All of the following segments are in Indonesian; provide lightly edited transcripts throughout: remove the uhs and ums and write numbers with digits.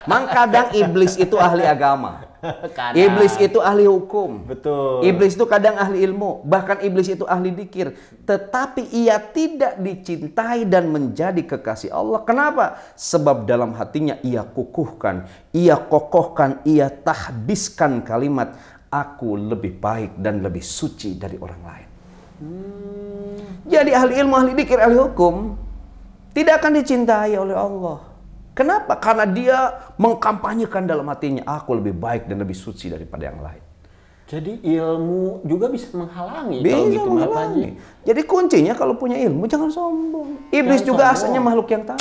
Mang kadang iblis itu ahli agama. Kadang. Iblis itu ahli hukum. Betul. Iblis itu kadang ahli ilmu. Bahkan iblis itu ahli dzikir. Tetapi ia tidak dicintai dan menjadi kekasih Allah. Kenapa? Sebab dalam hatinya ia kukuhkan, ia kokohkan, ia tahbiskan kalimat, aku lebih baik dan lebih suci dari orang lain. Jadi ahli ilmu, ahli dzikir, ahli hukum tidak akan dicintai oleh Allah. Kenapa? Karena dia mengkampanyekan dalam hatinya, aku lebih baik dan lebih suci daripada yang lain. Jadi ilmu juga bisa menghalangi. Bisa kalau gitu, menghalangi. Jadi kuncinya kalau punya ilmu jangan sombong. Iblis Jangan juga sombong. asalnya makhluk yang taat.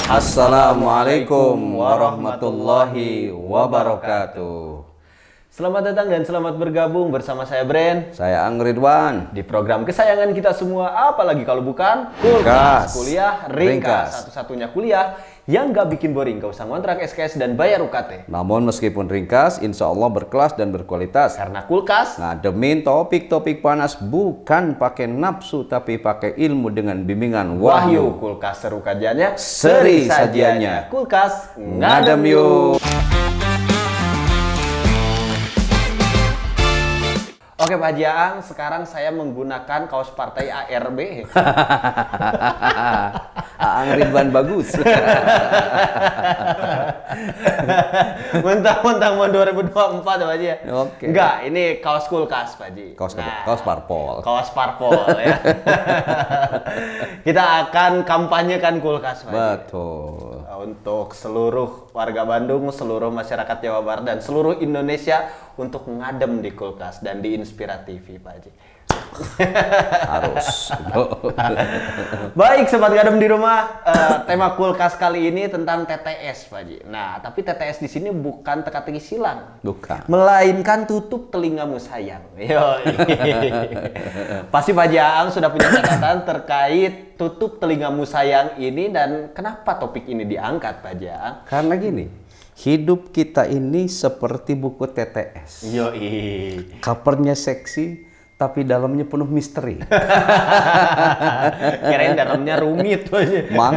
Assalamualaikum warahmatullahi wabarakatuh. Selamat datang dan selamat bergabung bersama saya Bren Saya Ang Ridwan di program kesayangan kita semua, apalagi kalau bukan Kulkas. Kuliah Ringkas. Satu-satunya kuliah yang gak bikin boring, gak usah ngontrak SKS dan bayar UKT. Namun meskipun ringkas, insya Allah berkelas dan berkualitas. Karena Kulkas Ngademin topik-topik panas bukan pakai nafsu tapi pakai ilmu dengan bimbingan Wahyu. wahyu. Kulkas seru kajiannya, Seri sajiannya. Kulkas Ngadem yuk. Oke Pak Haji Aang, sekarang saya menggunakan kaos partai ARB. Ang Ridwan bagus. Mentang-mentang mau 2024 Pak Haji ya? Oke. Enggak, ini kaos Kulkas Pak Haji. Kaos parpol. Kaos parpol ya. Kita akan kampanyekan Kulkas Pak Haji. Betul. Untuk seluruh warga Bandung, seluruh masyarakat Jawa Barat, dan seluruh Indonesia untuk ngadem di Kulkas dan di Inspira TV, Pak Haji. Harus. Baik, Sobat Ngadem di rumah, tema Kulkas kali ini tentang TTS, Pak Haji. Nah, tapi TTS di sini bukan teka-teki silang. Bukan. Melainkan tutup telingamu sayang. Yoi. Pasti Pak Haji Aang sudah punya catatan terkait tutup telingamu sayang ini, dan kenapa topik ini diangkat Pak Haji Aang? Karena gini, hidup kita ini seperti buku TTS. Yoi. Covernya seksi, tapi dalamnya penuh misteri. Kirain dalamnya rumit Pak Haji. Mang,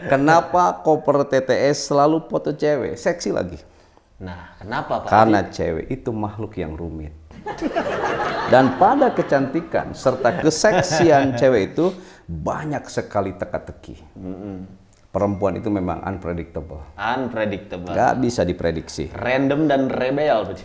kenapa cover TTS selalu foto cewek? Seksi lagi. Nah, kenapa Pak Karena Haji? cewek itu makhluk yang rumit. Dan pada kecantikan serta keseksian cewek itu banyak sekali teka-teki. Perempuan itu memang unpredictable. Unpredictable. Gak bisa diprediksi. Random dan rebel. Pak Haji.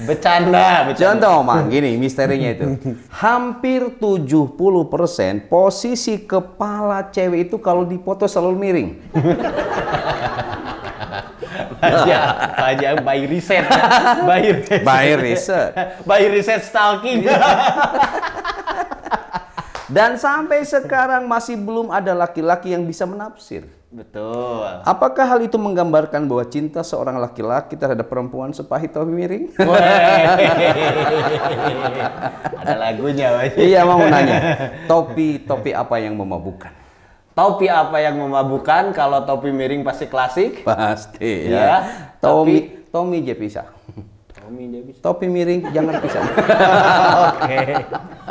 Bercanda. Contoh, Mang, gini misterinya itu. Hampir 70% posisi kepala cewek itu kalau dipoto selalu miring. Pak Haji by riset ya. By riset. By riset stalking. Dan sampai sekarang masih belum ada laki-laki yang bisa menafsir. Betul. Apakah hal itu menggambarkan bahwa cinta seorang laki-laki terhadap perempuan sepahit topi miring? Ada lagunya Pak Haji. Iya, mau nanya. Topi apa yang memabukkan? Topi apa yang memabukkan? Kalau topi miring pasti klasik. Pasti Iya, ya. Tommy J pisah. Tommy dia bisa. Topi miring jangan pisah. Oke.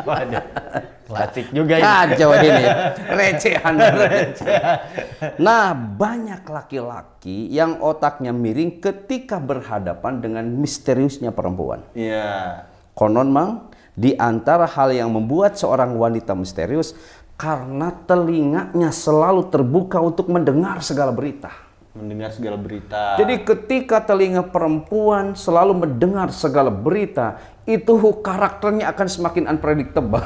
Waduh. Klasik juga ini. Kacau ini. Recehan. Nah, banyak laki-laki yang otaknya miring ketika berhadapan dengan misteriusnya perempuan. Iya. Konon, Mang, di antara hal yang membuat seorang wanita misterius karena telinganya selalu terbuka untuk mendengar segala berita. Mendengar segala berita. Jadi ketika telinga perempuan selalu mendengar segala berita, itu karakternya akan semakin unpredictable.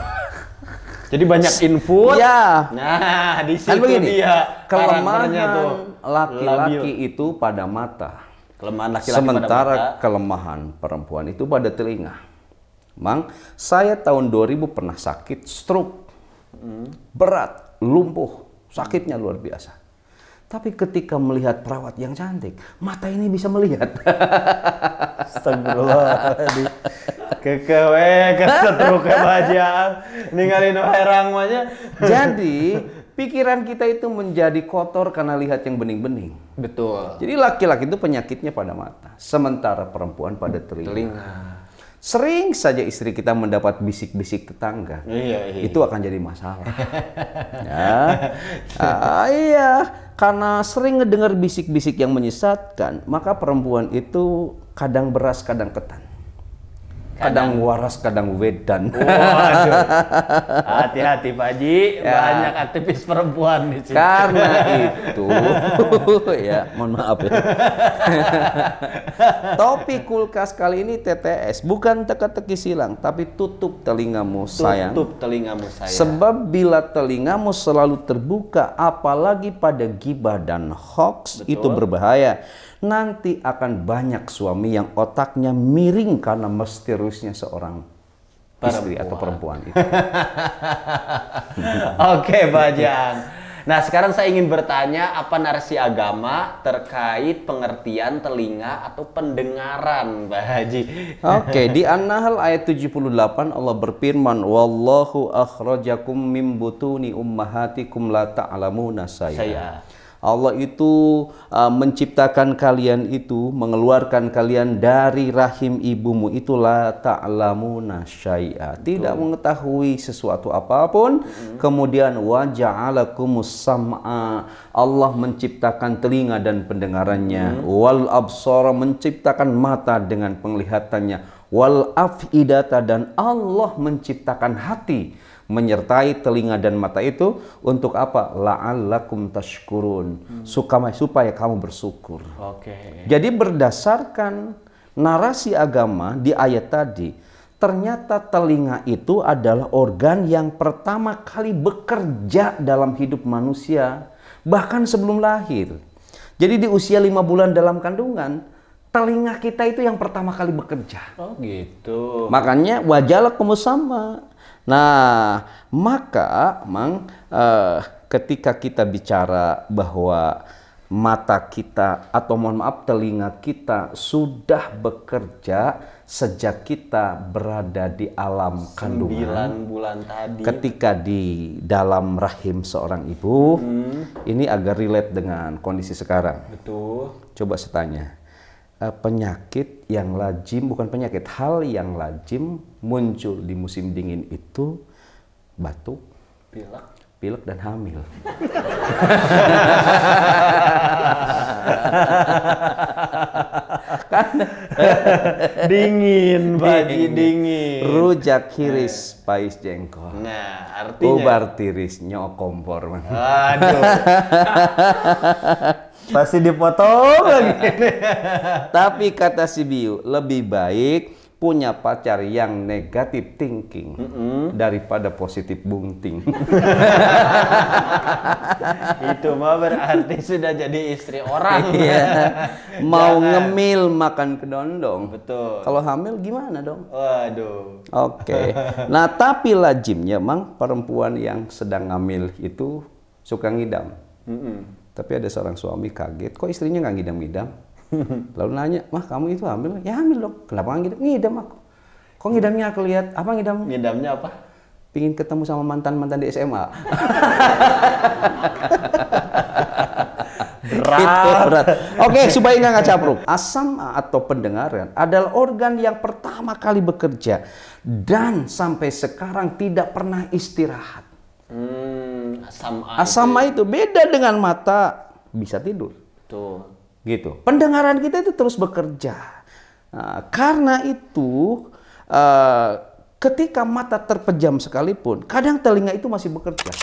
Jadi banyak input. Ya. Nah, di Kan situ begini, dia kelemahan karakternya tuh. laki-laki Labil. itu pada mata. Kelemahan laki-laki Sementara pada mata. kelemahan perempuan itu pada telinga. Mang, saya tahun 2000 pernah sakit stroke. Berat, lumpuh, sakitnya luar biasa. Tapi ketika melihat perawat yang cantik, mata ini bisa melihat. Astagfirullah. Kekewe kesetruk Bajang. Ninggalin herang mahnya. Jadi pikiran kita itu menjadi kotor karena lihat yang bening-bening. Betul. Jadi laki-laki itu penyakitnya pada mata, sementara perempuan pada telinga. Sering saja istri kita mendapat bisik-bisik tetangga. Iya. Itu akan jadi masalah. Ya. Iya, karena sering ngedengar bisik-bisik yang menyesatkan, maka perempuan itu kadang beras, kadang ketan. Kadang waras, kadang wedan. Waduh. Hati-hati Pak Haji, banyak aktivis perempuan di sini. Karena itu, ya mohon maaf ya. Topik kulkas kali ini TTS, bukan teka-teki silang, tapi tutup telingamu sayang. Tutup telingamu sayang. Sebab bila telingamu selalu terbuka, apalagi pada gibah dan hoax, itu berbahaya. Nanti akan banyak suami yang otaknya miring karena misteriusnya seorang istri atau perempuan itu. Oke, Bajang. Nah, sekarang saya ingin bertanya, apa narasi agama terkait pengertian telinga atau pendengaran, Pak Haji? Oke, di An-Nahl ayat 78 Allah berfirman, "Wallahu akhrajakum mim butuni ummahatikum la ta'lamuna syai'a." Allah itu menciptakan kalian itu, mengeluarkan kalian dari rahim ibumu, itulah ta'lamuna syai'a, tidak mengetahui sesuatu apapun. Kemudian wa ja'alakumus sam'a, Allah menciptakan telinga dan pendengarannya, wal absara, menciptakan mata dengan penglihatannya, wal af'idata, dan Allah menciptakan hati menyertai telinga dan mata itu untuk apa? La'allakum tashkurun, supaya kamu bersyukur. Oke. Jadi berdasarkan narasi agama di ayat tadi, ternyata telinga itu adalah organ yang pertama kali bekerja dalam hidup manusia, bahkan sebelum lahir. Jadi di usia 5 bulan dalam kandungan, telinga kita itu yang pertama kali bekerja. Oh gitu. Makanya wajalakumus sama. Nah, maka ketika kita bicara bahwa mata kita atau mohon maaf telinga kita sudah bekerja sejak kita berada di alam kandungan, 9 bulan tadi. ketika di dalam rahim seorang ibu, ini agak relate dengan kondisi sekarang. Betul. Coba saya tanya. Penyakit yang lazim, bukan penyakit, hal yang lazim muncul di musim dingin itu batuk, pilek dan hamil. Kan Dingin, Baji, dingin. Rujak hiris pais jengkol. Nah, artinya Ubar tiris nyok kompor. aduh. Pasti dipotong lagi. Tapi kata si Biu, lebih baik punya pacar yang negatif thinking daripada positif bunting. Itu mah berarti sudah jadi istri orang. Iya. Mau Jangan. ngemil makan kedondong. Betul. Kalau hamil gimana dong? Waduh. Oke. Nah, tapi lazimnya mang perempuan yang sedang ngamil itu suka ngidam. Tapi ada seorang suami kaget, kok istrinya nggak ngidam-ngidam? Lalu nanya, "Mah kamu itu hamil?" "Ya hamil dong." "Kenapa nggak ngidam?" "Ngidam aku." "Kok ngidamnya aku lihat?" "Apa ngidam?" Ngidamnya apa? "Pingin ketemu sama mantan-mantan di SMA." Berat. Oke, supaya nggak ngacapruk. Asam atau pendengaran adalah organ yang pertama kali bekerja dan sampai sekarang tidak pernah istirahat. Asam itu beda dengan mata, bisa tidur. Tuh. Gitu. Pendengaran kita itu terus bekerja. Nah, karena itu ketika mata terpejam sekalipun, kadang telinga itu masih bekerja.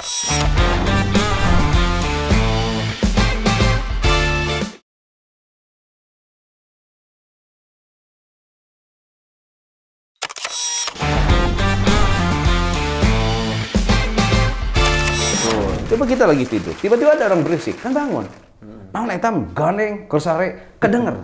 Coba kita lagi tidur, tiba-tiba ada orang berisik, kan bangun. Naon eta gandeng, korsare, kedenger.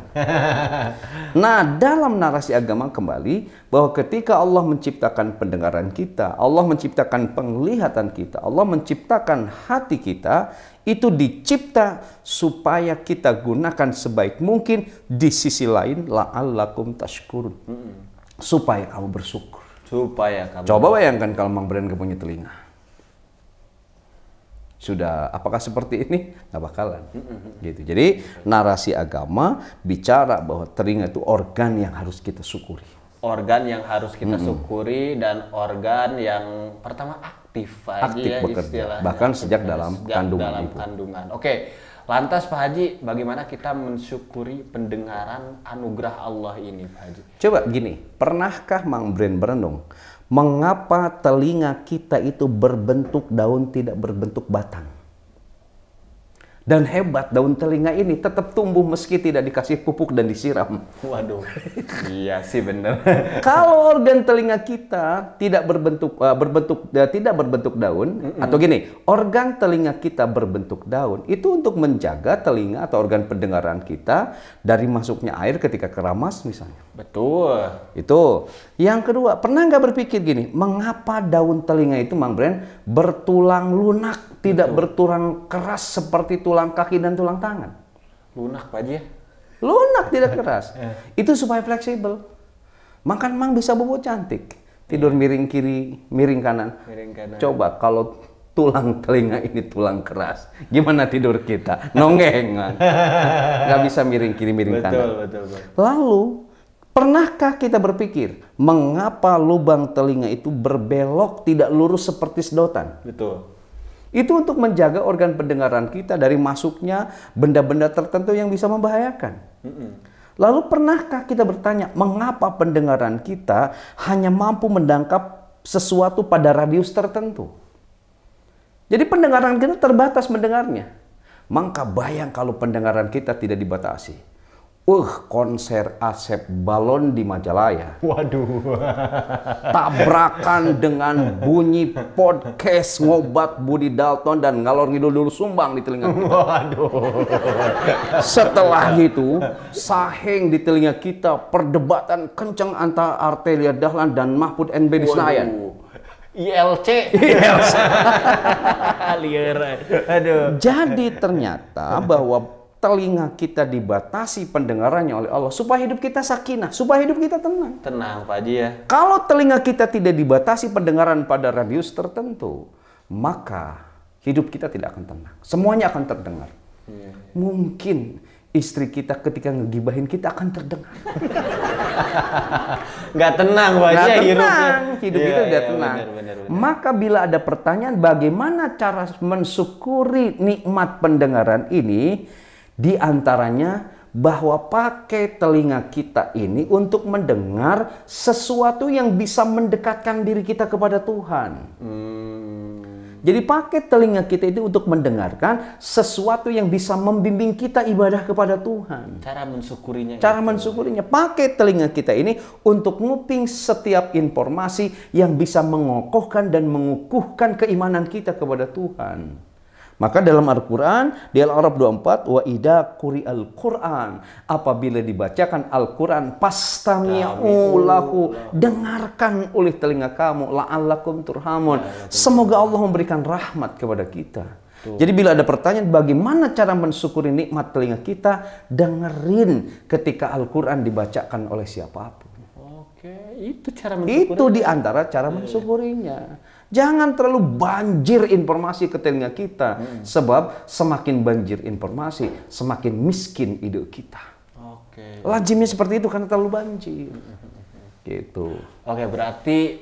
Nah, dalam narasi agama kembali bahwa ketika Allah menciptakan pendengaran kita, Allah menciptakan penglihatan kita, Allah menciptakan hati kita, itu dicipta supaya kita gunakan sebaik mungkin. Di sisi lain, la'allakum tashkurun. supaya kamu bersyukur. Supaya kamu. Coba bayangkan kalau Mang Bren gak punya telinga. Sudah, apakah seperti ini? Nggak bakalan. Gitu. Jadi narasi agama bicara bahwa telinga itu organ yang harus kita syukuri. Organ yang harus kita syukuri dan organ yang pertama aktif aja Aktif ya bekerja, istilahnya. bahkan sejak dalam kandungan dalam ibu. kandungan. Oke, lantas Pak Haji, bagaimana kita mensyukuri pendengaran anugerah Allah ini, Pak Haji? Coba gini, pernahkah Mang Bren berenung mengapa telinga kita itu berbentuk daun tidak berbentuk batang? Dan hebat, daun telinga ini tetap tumbuh meski tidak dikasih pupuk dan disiram. Waduh, iya sih bener. Kalau organ telinga kita tidak berbentuk daun, atau gini, organ telinga kita berbentuk daun itu untuk menjaga telinga atau organ pendengaran kita dari masuknya air ketika keramas misalnya. Betul. Itu. Yang kedua, pernah nggak berpikir gini, mengapa daun telinga itu, Mang Bren, bertulang lunak, tidak bertulang keras seperti tulang kaki dan tulang tangan? Lunak Pak Haji ya? Lunak, tidak keras. Itu supaya fleksibel. Makan Mang bisa bobo cantik. Tidur miring kiri, miring kanan. Miring kanan. Coba kalau tulang telinga ini tulang keras, gimana tidur kita? Nongeng. Nggak bisa miring kiri, miring kanan. Betul. Lalu, pernahkah kita berpikir, mengapa lubang telinga itu berbelok, tidak lurus seperti sedotan? Betul. Itu untuk menjaga organ pendengaran kita dari masuknya benda-benda tertentu yang bisa membahayakan. Lalu pernahkah kita bertanya, mengapa pendengaran kita hanya mampu menangkap sesuatu pada radius tertentu? Jadi pendengaran kita terbatas mendengarnya. Maka bayang kalau pendengaran kita tidak dibatasi. Konser Asep Balon di Majalaya. Waduh. Tabrakan dengan bunyi podcast ngobat Budi Dalton dan ngalor ngidul dulu sumbang di telinga kita. Waduh. Setelah itu, saheng di telinga kita perdebatan kencang antara Artelia Dahlan dan Mahfud NB di Senayan. ILC. Liar. Aduh. Jadi ternyata bahwa telinga kita dibatasi pendengarannya oleh Allah supaya hidup kita sakinah, supaya hidup kita tenang. Tenang Pak Haji ya. Kalau telinga kita tidak dibatasi pendengaran pada radius tertentu, maka hidup kita tidak akan tenang. Semuanya akan terdengar. Mungkin istri kita ketika ngegibahin kita akan terdengar. Nggak tenang Pak Haji ya hidupnya. Hidup kita tidak tenang. Benar. Maka bila ada pertanyaan bagaimana cara mensyukuri nikmat pendengaran ini, di antaranya bahwa pakai telinga kita ini untuk mendengar sesuatu yang bisa mendekatkan diri kita kepada Tuhan. Jadi pakai telinga kita itu untuk mendengarkan sesuatu yang bisa membimbing kita ibadah kepada Tuhan. Cara mensyukurinya. Cara mensyukurinya, pakai telinga kita ini untuk nguping setiap informasi yang bisa mengokohkan dan mengukuhkan keimanan kita kepada Tuhan. Maka dalam Al-Quran, di Al-Araf 24, wa idza quri'al Qur'an, apabila dibacakan Al-Quran, pastami'u lahu, dengarkan oleh telinga kamu, la'allakum turhamun, semoga Allah memberikan rahmat kepada kita. Jadi bila ada pertanyaan bagaimana cara mensyukuri nikmat telinga kita, dengerin ketika Al-Quran dibacakan oleh siapapun. Oke, itu cara mensyukuri. Itu di antara cara mensyukurinya. Jangan terlalu banjir informasi ke telinga kita. Sebab semakin banjir informasi, semakin miskin hidup kita. Oke. Lazimnya seperti itu karena terlalu banjir. Gitu. Oke, berarti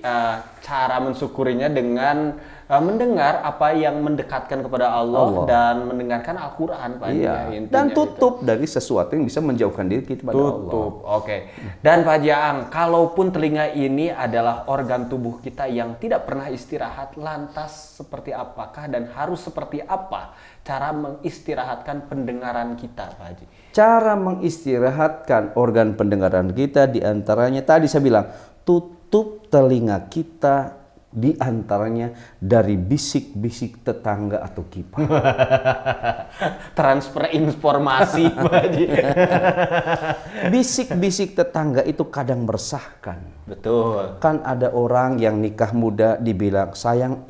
cara mensyukurinya dengan mendengar apa yang mendekatkan kepada Allah. Dan mendengarkan Al-Quran. Iya. Dan tutup dari sesuatu yang bisa menjauhkan diri kita pada Allah. Oke. Dan Pak Haji Aang, kalaupun telinga ini adalah organ tubuh kita yang tidak pernah istirahat, lantas seperti apakah dan harus seperti apa cara mengistirahatkan pendengaran kita, Pak Haji? Cara mengistirahatkan organ pendengaran kita diantaranya tadi saya bilang, tutup telinga kita diantaranya dari bisik-bisik tetangga atau kipas. Transfer informasi, Pak Haji. Bisik-bisik tetangga itu kadang meresahkan. Betul. Kan ada orang yang nikah muda dibilang, sayang,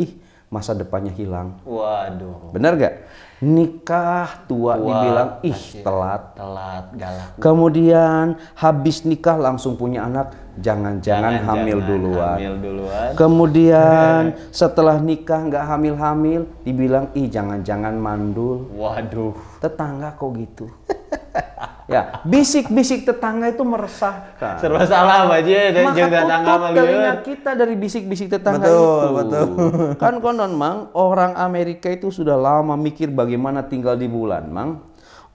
masa depannya hilang. Waduh. Benar gak? Nikah tua dibilang telat. Galak. Kemudian habis nikah langsung punya anak, jangan-jangan hamil duluan. Kemudian setelah nikah nggak hamil-hamil, dibilang jangan-jangan mandul. Waduh. Tetangga kok gitu. Ya, bisik-bisik tetangga itu meresahkan. Serba salah aja dan juga Maka tutup telinga kita dari bisik-bisik tetangga itu. Betul. Kan konon mang, orang Amerika itu sudah lama mikir bagaimana tinggal di bulan, mang.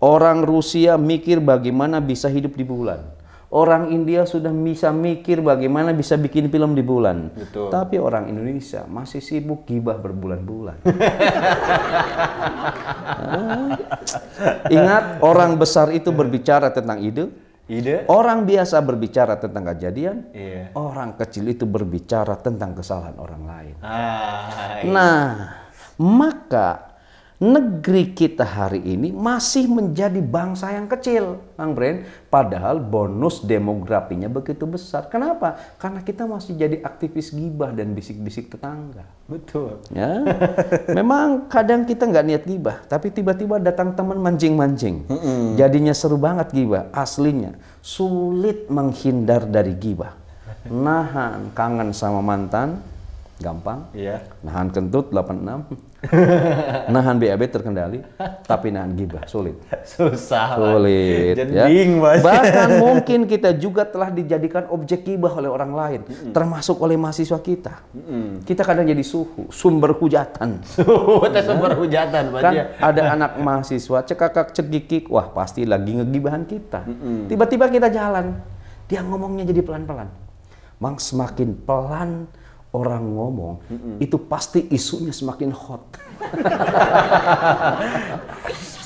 Orang Rusia mikir bagaimana bisa hidup di bulan. Orang India sudah bisa mikir bagaimana bisa bikin film di bulan. Betul. Tapi orang Indonesia masih sibuk gibah berbulan-bulan. Ingat, orang besar itu berbicara tentang ide. Orang biasa berbicara tentang kejadian. Orang kecil itu berbicara tentang kesalahan orang lain. Nah, maka negeri kita hari ini masih menjadi bangsa yang kecil, Bang Bren. Padahal bonus demografinya begitu besar. Kenapa? Karena kita masih jadi aktivis gibah dan bisik-bisik tetangga. Betul. Ya, memang kadang kita nggak niat gibah, tapi tiba-tiba datang teman mancing-mancing. Jadinya seru banget gibah. Aslinya sulit menghindar dari gibah. Nahan kangen sama mantan, gampang. Nahan kentut 86. Nahan BAB terkendali, tapi nahan gibah sulit. Sulit. Ya. Bahkan mungkin kita juga telah dijadikan objek gibah oleh orang lain, termasuk oleh mahasiswa kita. Kita kadang jadi sumber hujatan. Sumber hujatan, kan ada anak mahasiswa cekakak cekikik, wah pasti lagi ngegibahan kita. Tiba-tiba kita jalan, dia ngomongnya jadi pelan-pelan. Mang, semakin pelan orang ngomong, itu pasti isunya semakin hot.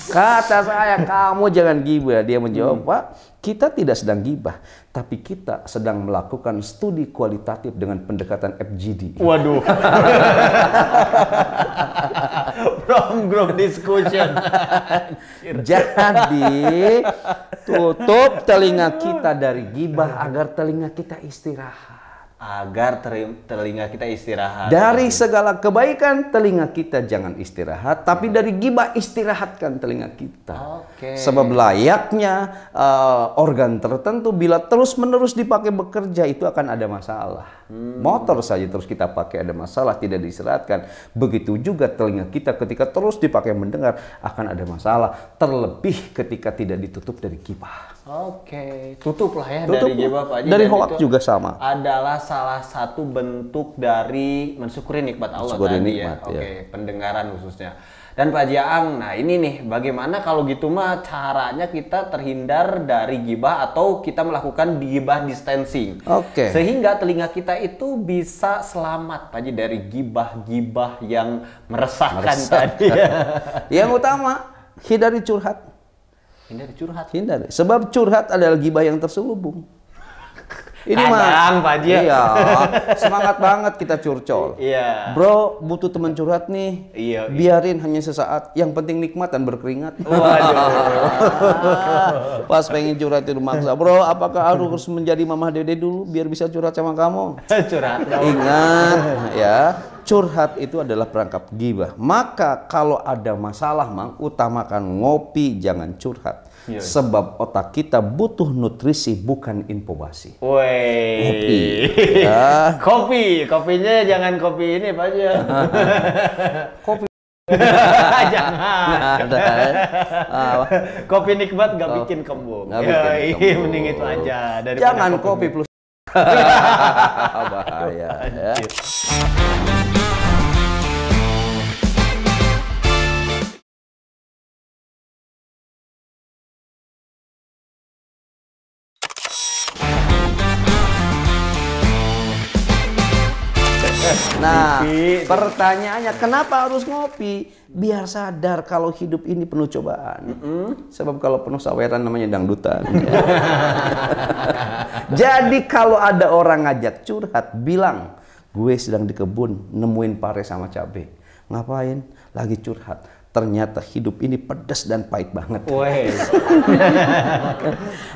Kata saya, kamu jangan gibah. Dia menjawab, Pak, kita tidak sedang gibah, tapi kita sedang melakukan studi kualitatif dengan pendekatan FGD. Waduh. From group discussion. Jadi, tutup telinga kita dari gibah agar telinga kita istirahat. Telinga kita istirahat. Dari segala kebaikan telinga kita jangan istirahat, tapi dari gibah istirahatkan telinga kita. Sebab layaknya organ tertentu bila terus-menerus dipakai bekerja itu akan ada masalah. Motor saja terus kita pakai ada masalah, tidak diistirahatkan. Begitu juga telinga kita ketika terus dipakai mendengar akan ada masalah, terlebih ketika tidak ditutup dari gibah. Tutuplah ya dari gibah, Pak Haji. Dari hoak juga sama. Adalah salah satu bentuk dari mensyukuri nikmat Allah tadi ya. Pendengaran khususnya. Dan Pak Haji Aang, nah ini nih bagaimana kalau gitu mah caranya kita terhindar dari gibah atau kita melakukan gibah distancing. Sehingga telinga kita itu bisa selamat Pak Haji dari gibah-gibah yang meresahkan tadi. Yang utama, hindari curhat. Hindari. Sebab curhat adalah gibah yang terselubung. Ini mah, Pak Haji. Iya, semangat banget kita curcol. Bro, butuh teman curhat nih. Biarin hanya sesaat. Yang penting nikmat dan berkeringat. Pas pengen curhat itu maksa. Bro, apakah harus menjadi mamah dede dulu biar bisa curhat sama kamu? Ingat ya, curhat itu adalah perangkap gibah. Maka kalau ada masalah, Mang, utamakan ngopi, jangan curhat. Sebab otak kita butuh nutrisi, bukan infobasi. Kopi. Kopinya jangan kopi ini Pak Haji. Kopi. Jangan. Kopi nikmat gak bikin kembung. Mending itu aja. Jangan kopi plus. Bahaya ya. Nah, pertanyaannya kenapa harus ngopi? Biar sadar kalau hidup ini penuh cobaan. Sebab kalau penuh saweran namanya dangdutan. Jadi kalau ada orang ngajak curhat, bilang, gue sedang di kebun nemuin pare sama cabe. Ngapain? Lagi curhat. ternyata hidup ini pedas dan pahit banget. Weh.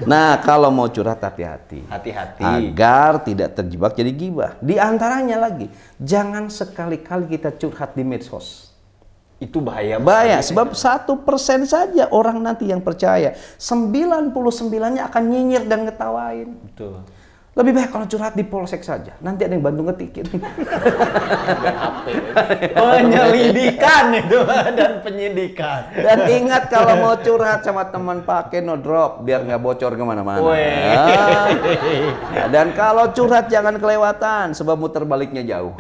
Nah, kalau mau curhat hati-hati. Hati-hati. Agar tidak terjebak jadi gibah. Di antaranya lagi, jangan sekali-kali kita curhat di medsos. Itu bahaya. Bahaya, sebab 1% saja orang nanti yang percaya. 99-nya akan nyinyir dan ngetawain. Betul. Lebih baik kalau curhat di polsek saja. Nanti ada yang bantu ngetikin. Penyelidikan itu dan penyidikan. Dan ingat kalau mau curhat sama teman pakai no drop biar nggak bocor kemana-mana. Dan kalau curhat jangan kelewatan sebab muter baliknya jauh.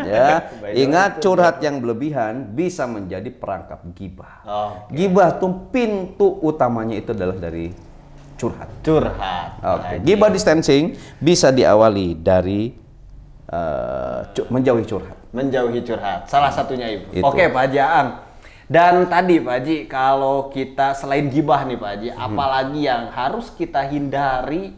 Ya, ingat curhat yang berlebihan bisa menjadi perangkap gibah. Gibah tuh pintu utamanya itu adalah dari curhat. Oke. Gibah distancing bisa diawali dari menjauhi curhat. Menjauhi curhat. Salah satunya itu. Oke, Pak Haji Aang. Dan tadi Pak Haji, kalau kita selain gibah nih Pak Haji, apalagi yang harus kita hindari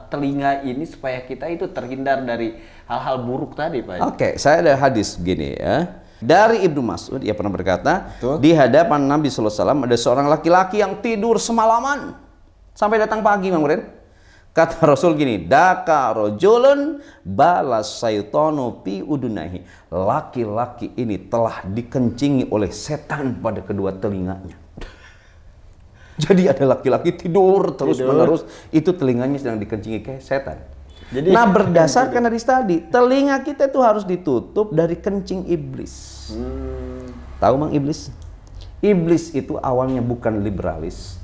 telinga ini supaya kita itu terhindar dari hal-hal buruk tadi Pak Haji? Oke, saya ada hadis begini ya. Dari Ibnu Mas'ud, ia pernah berkata, di hadapan Nabi sallallahu alaihi wasallam ada seorang laki-laki yang tidur semalaman. Sampai datang pagi, Mang Bren. Kata Rasul gini, daka rojulun balas syaitanu pi udunahi. Laki-laki ini telah dikencingi oleh setan pada kedua telinganya. Jadi ada laki-laki tidur terus-menerus, itu telinganya sedang dikencingi kayak setan. Jadi, nah, berdasarkan hadis tadi, telinga kita itu harus ditutup dari kencing iblis. Tahu Mang iblis? Iblis itu awalnya bukan liberalis.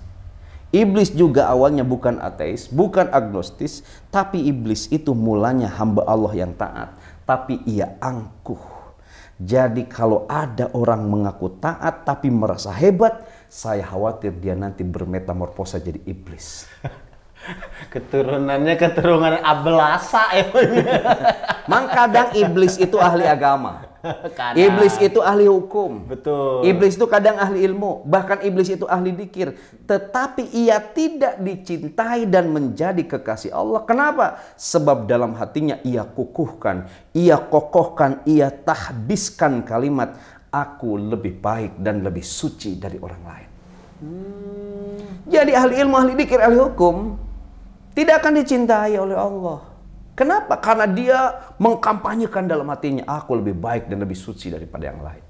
Iblis juga awalnya bukan ateis, bukan agnostis, tapi iblis itu mulanya hamba Allah yang taat, tapi ia angkuh. Jadi kalau ada orang mengaku taat tapi merasa hebat, saya khawatir dia nanti bermetamorfosa jadi iblis. Keturunannya keturunan Ablasa Mang kadang iblis itu ahli agama. Iblis itu ahli hukum. Betul. Iblis itu kadang ahli ilmu, bahkan iblis itu ahli dzikir. Tetapi ia tidak dicintai dan menjadi kekasih Allah. Kenapa? Sebab dalam hatinya ia kukuhkan, ia kokohkan, ia tahbiskan kalimat aku lebih baik dan lebih suci dari orang lain. Jadi ahli ilmu, ahli dzikir, ahli hukum tidak akan dicintai oleh Allah. Kenapa? Karena dia mengkampanyekan dalam hatinya, aku lebih baik dan lebih suci daripada yang lain.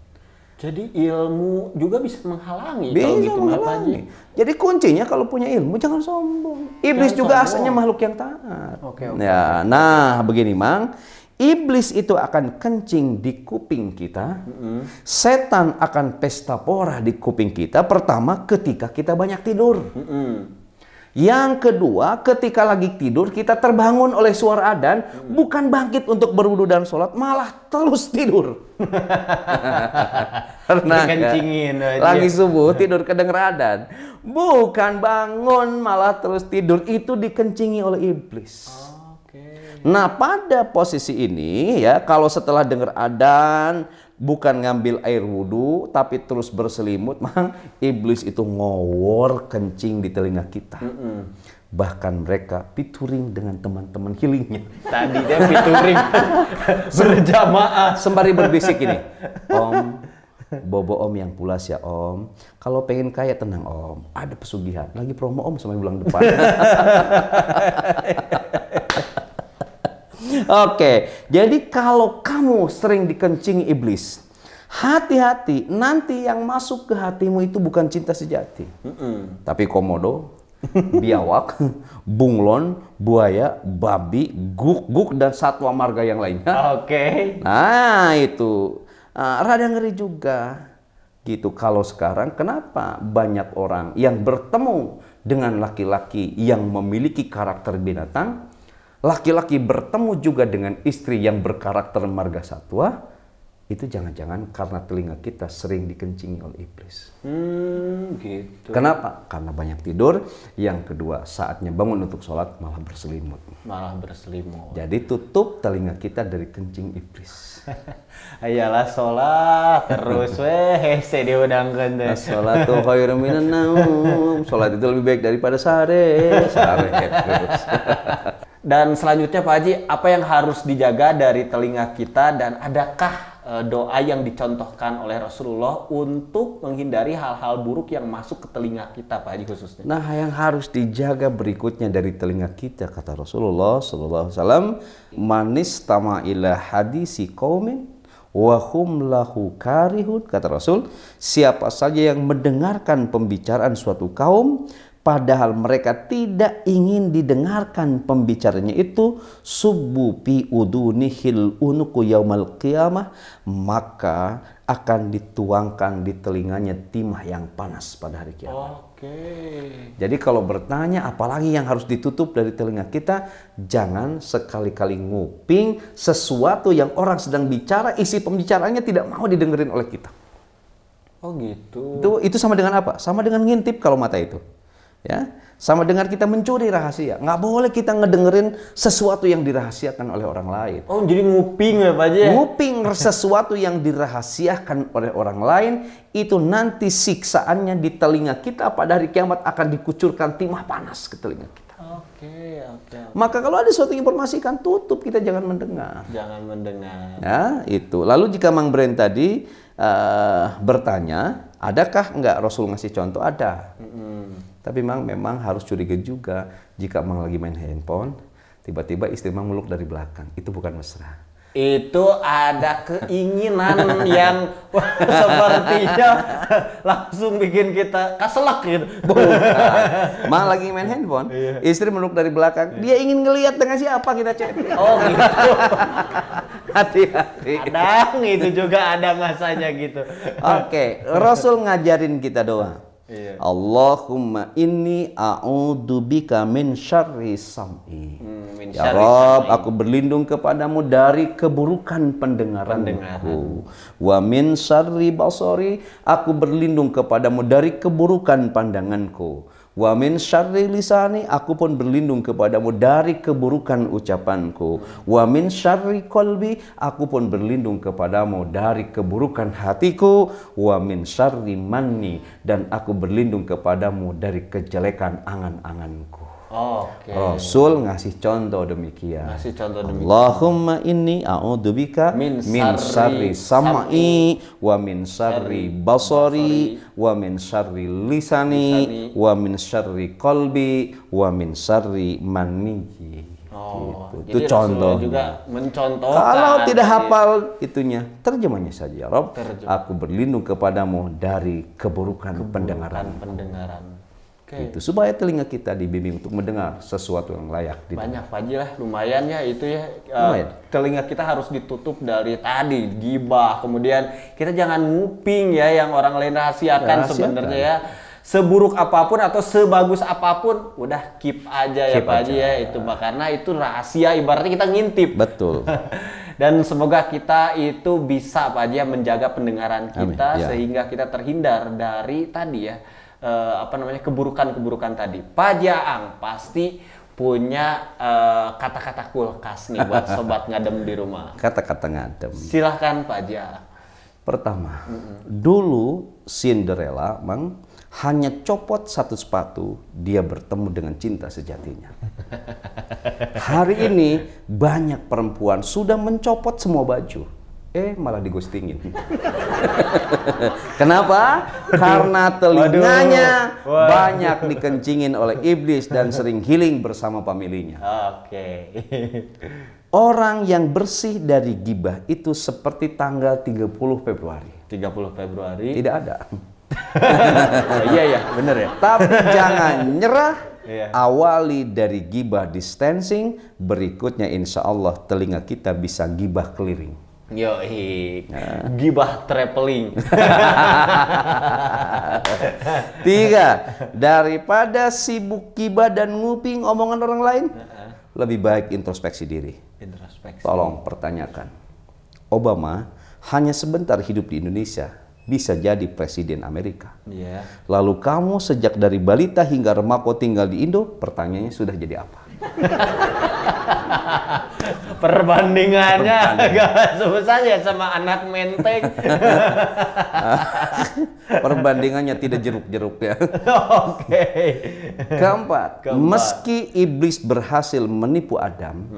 Jadi ilmu juga bisa menghalangi. Bisa kalau gitu, menghalangi. Jadi kuncinya kalau punya ilmu jangan sombong. Iblis juga asalnya makhluk yang taat. Oke. Ya, nah begini Mang. Iblis itu akan kencing di kuping kita. Setan akan pesta pora di kuping kita. Pertama ketika kita banyak tidur. Yang kedua, ketika lagi tidur kita terbangun oleh suara adzan, bukan bangkit untuk berwudu dan sholat, malah terus tidur. Karena lagi subuh tidur kedenger adzan, bukan bangun malah terus tidur, itu dikencingi oleh iblis. Nah, pada posisi ini ya, kalau setelah dengar adzan bukan ngambil air wudhu tapi terus berselimut, Mang, iblis itu ngowor kencing di telinga kita. Bahkan mereka pituring dengan teman-teman healingnya. Tadi dia pituring berjamaah sembari berbisik ini, Om, bobo Om yang pulas ya Om. Kalau pengen kaya tenang Om, ada pesugihan. Lagi promo Om sampai bulan depan. Oke, jadi kalau kamu sering dikencingi iblis, hati-hati, nanti yang masuk ke hatimu itu bukan cinta sejati, tapi komodo, biawak, bunglon, buaya, babi, guk-guk, dan satwa marga yang lainnya. Nah itu rada ngeri juga. Gitu. Kalau sekarang kenapa banyak orang yang bertemu dengan laki-laki yang memiliki karakter binatang, laki-laki bertemu juga dengan istri yang berkarakter marga satwa, itu jangan-jangan karena telinga kita sering dikencingi oleh iblis. Gitu. Kenapa? Karena banyak tidur. Yang kedua, saatnya bangun untuk sholat malah berselimut. Jadi tutup telinga kita dari kencing iblis. Ayalah sholat terus saya diundangkan deh. Sholatu khairun minan naum. Sholat itu lebih baik daripada sare terus. Dan selanjutnya Pak Haji, apa yang harus dijaga dari telinga kita dan adakah doa yang dicontohkan oleh Rasulullah untuk menghindari hal-hal buruk yang masuk ke telinga kita, Pak Haji khususnya? Nah, yang harus dijaga berikutnya dari telinga kita, kata Rasulullah SAW, manistama ila hadisi qaumin wa hum lahu karihun, kata Rasul, siapa saja yang mendengarkan pembicaraan suatu kaum padahal mereka tidak ingin didengarkan pembicaranya itu, subbu pi udunihil unuku yaumal qiyamah, maka akan dituangkan di telinganya timah yang panas pada hari kiamat. Jadi kalau bertanya apalagi yang harus ditutup dari telinga kita, jangan sekali-kali nguping sesuatu yang orang sedang bicara, isi pembicaraannya tidak mau didengerin oleh kita. Oh gitu. Itu sama dengan apa? Sama dengan ngintip kalau mata itu. Ya, sama dengan kita mencuri rahasia. Nggak boleh kita ngedengerin sesuatu yang dirahasiakan oleh orang lain. Oh, jadi nguping ya Pak Haji? Nguping sesuatu yang dirahasiakan oleh orang lain, itu nanti siksaannya di telinga kita pada hari kiamat akan dikucurkan timah panas ke telinga kita. Oke. Maka kalau ada suatu informasi kan tutup, kita jangan mendengar. Jangan mendengar. Ya, itu. Lalu jika Mang Bren tadi bertanya, adakah enggak Rasul ngasih contoh? Ada. Tapi memang harus curiga juga jika Mang lagi main handphone, tiba-tiba istri Mang meluk dari belakang. Itu bukan mesra. Itu ada keinginan yang sepertinya langsung bikin kita kaselak gitu. Bukan. Mang lagi main handphone, istri meluk dari belakang. Dia ingin ngelihat dengan siapa kita chat. Oh gitu. Hati-hati. Kadang itu juga ada masanya gitu. Oke, Rasul ngajarin kita doa. Allahumma inni a'udzubika min syarri sam'i. Ya Rabb, aku berlindung kepadamu dari keburukan pendengaranku. Wa min syarri basari, aku berlindung kepadamu dari keburukan pandanganku. Wa min syarri lisani, aku pun berlindung kepadamu dari keburukan ucapanku. Wa min syarri qalbi, aku pun berlindung kepadamu dari keburukan hatiku. Wa min syarri manni, dan aku berlindung kepadamu dari kejelekan angan-anganku. Rasul ngasih contoh demikian. Allahumma inni a'udzubika min syarri sam'i wa min syarri basari wa min syarri lisani wa min syarri qalbi wa min syarri manni. Itu contoh. Juga mencontohkan. Kalau tidak hafal itunya, terjemahnya saja. Ya Rabb, aku berlindung kepadamu dari keburukan pendengaran. Itu supaya telinga kita dibimbing untuk mendengar sesuatu yang layak. Banyak Pak Haji lah, lumayan ya itu ya. Telinga kita harus ditutup dari tadi gibah, kemudian kita jangan nguping ya yang orang lain rahasiakan sebenarnya ya. Seburuk apapun atau sebagus apapun, udah keep aja ya Pak Haji ya itu, karena itu rahasia, ibaratnya kita ngintip. Betul. Dan semoga kita itu bisa Pak Haji menjaga pendengaran kita sehingga kita terhindar dari tadi ya. Keburukan-keburukan tadi. Pak Jaang pasti punya kata-kata kulkas nih buat sobat ngadem di rumah. Kata-kata ngadem. Silahkan Pak Jaang. Pertama, dulu Cinderella hanya copot satu sepatu, dia bertemu dengan cinta sejatinya. Hari ini banyak perempuan sudah mencopot semua baju. Malah digostingin. Kenapa? Karena telinganya banyak dikencingin oleh iblis dan sering healing bersama familinya. Orang yang bersih dari gibah itu seperti tanggal 30 Februari. 30 Februari? Tidak ada. Iya, bener ya. Tapi jangan nyerah. Awali dari gibah distancing, berikutnya insya Allah telinga kita bisa gibah keliling. Gibah traveling. 3, daripada sibuk gibah dan nguping omongan orang lain, lebih baik introspeksi diri. Tolong pertanyakan, Obama hanya sebentar hidup di Indonesia, bisa jadi presiden Amerika. Lalu kamu sejak dari balita hingga remaja tinggal di Indo, pertanyaannya sudah jadi apa? Perbandingannya agak susah ya sama anak menteng. Perbandingannya tidak jeruk-jeruk ya. Keempat, meski iblis berhasil menipu Adam,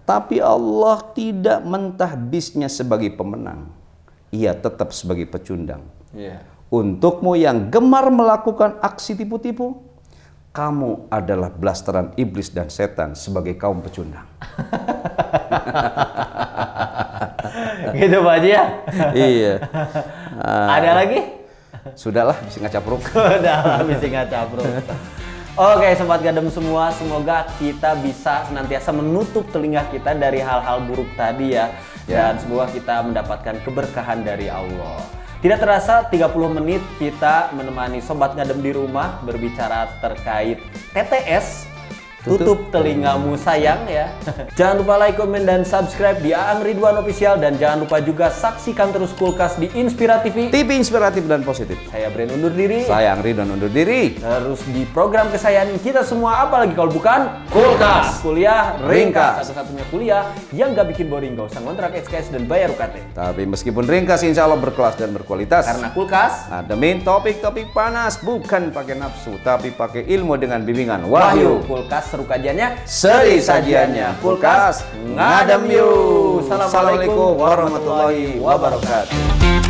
tapi Allah tidak mentahbisnya sebagai pemenang. ia tetap sebagai pecundang. Iya. Untukmu yang gemar melakukan aksi tipu-tipu, kamu adalah blasteran iblis dan setan sebagai kaum pecundang. Gitu Pak Haji ya? Iya. Ada lagi? Sudahlah, bisa ngacapruk. Udah bisa ngacapruk. Oke, sobat gadem semua, semoga kita bisa senantiasa menutup telinga kita dari hal-hal buruk tadi ya. Dan semoga kita mendapatkan keberkahan dari Allah. Tidak terasa 30 menit kita menemani sobat gadem di rumah berbicara terkait TTS. Tutup telingamu sayang ya. Jangan lupa like, komen, dan subscribe di Aang Ridwan Official. Dan jangan lupa juga saksikan terus Kulkas di Inspira TV. TV inspiratif dan positif. Saya Bren undur diri. Saya Aang Ridwan undur diri. Terus di program kesayangan kita semua, apalagi kalau bukan Kulkas. Kuliah Ringkas. Satu-satunya kuliah yang gak bikin boring, gak usah ngontrak SKS dan bayar UKT. Tapi meskipun ringkas, insya Allah berkelas dan berkualitas. Karena Kulkas Ademin topik-topik panas, bukan pakai nafsu, tapi pakai ilmu dengan bimbingan Wahyu. Kulkas seru kajiannya, Seri sajiannya. Kulkas ngadem yuk. Assalamualaikum warahmatullahi wabarakatuh.